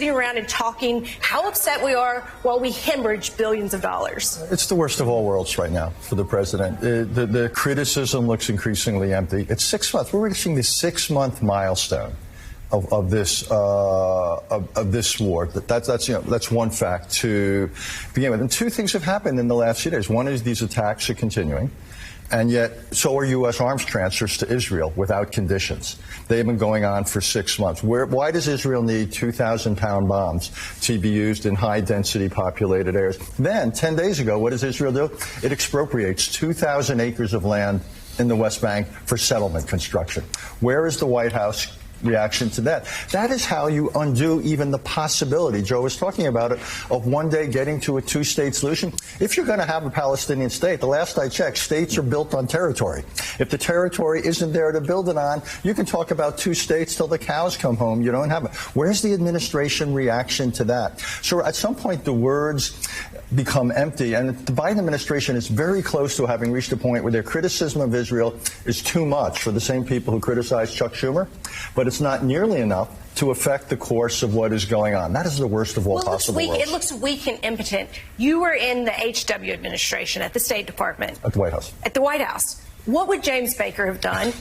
sitting around and talking how upset we are while we hemorrhage billions of dollars. It's the worst of all worlds right now for the president. The criticism looks increasingly empty. It's 6 months. We're reaching the 6-month milestone of this war. That's one fact to begin with. And two things have happened in the last few days. One is these attacks are continuing. And yet, so are U.S. arms transfers to Israel without conditions. They've been going on for 6 months. Why does Israel need 2,000-pound bombs to be used in high-density populated areas? Then, 10 days ago, what does Israel do? It expropriates 2,000 acres of land in the West Bank for settlement construction. Where is the White House reaction to that? That is how you undo even the possibility, Joe was talking about it, of one day getting to a two-state solution. If you're going to have a Palestinian state, the last I checked, states are built on territory. If the territory isn't there to build it on, you can talk about two states till the cows come home. You don't have it. Where's the administration reaction to that? So at some point, the words become empty, and the Biden administration is very close to having reached a point where their criticism of Israel is too much for the same people who criticize Chuck Schumer, but it's not nearly enough to affect the course of what is going on. That is the worst of all possible worlds. It looks weak and impotent. You were in the HW administration at the State Department. At the White House. At the White House. What would James Baker have done?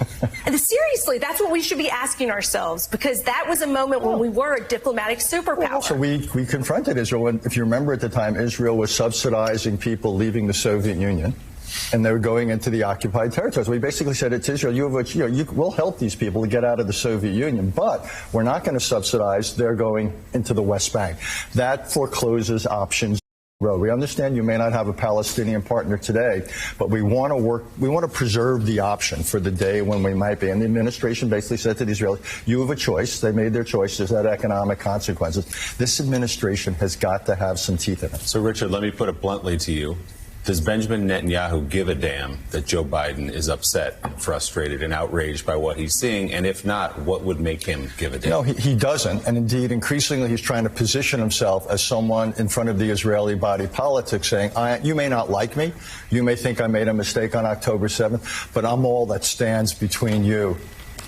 And seriously, that's what we should be asking ourselves, because that was a moment when we were a diplomatic superpower. Well, so we confronted Israel. And if you remember at the time, Israel was subsidizing people leaving the Soviet Union, and they were going into the occupied territories. We basically said to Israel, we'll help these people to get out of the Soviet Union, but we're not going to subsidize their going into the West Bank. That forecloses options. We understand you may not have a Palestinian partner today, but we want to preserve the option for the day when we might be. And the administration basically said to the Israelis, you have a choice. They made their choice. There's that economic consequences. This administration has got to have some teeth in it. So, Richard, let me put it bluntly to you. Does Benjamin Netanyahu give a damn that Joe Biden is upset, frustrated, and outraged by what he's seeing? And if not, what would make him give a damn? No, he doesn't. And indeed, increasingly, he's trying to position himself as someone in front of the Israeli body politic saying, you may not like me. You may think I made a mistake on October 7th, but I'm all that stands between you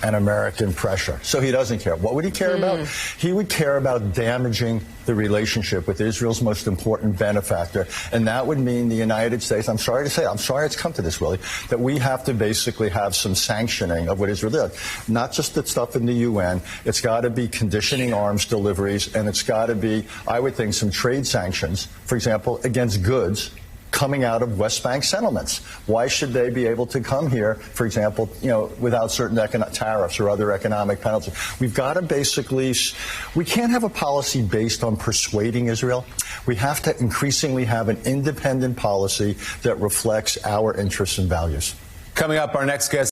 and American pressure. So he doesn't care. What would he care about? He would care about damaging the relationship with Israel's most important benefactor. And that would mean the United States, I'm sorry to say, I'm sorry it's come to this, Willie, that we have to basically have some sanctioning of what Israel did. Not just the stuff in the UN. It's got to be conditioning arms deliveries, and it's got to be, I would think, some trade sanctions, for example, against goods coming out of West Bank settlements. Why should they be able to come here, for example, without certain tariffs or other economic penalties? We've got to basically, we can't have a policy based on persuading Israel. We have to increasingly have an independent policy that reflects our interests and values. Coming up, our next guest.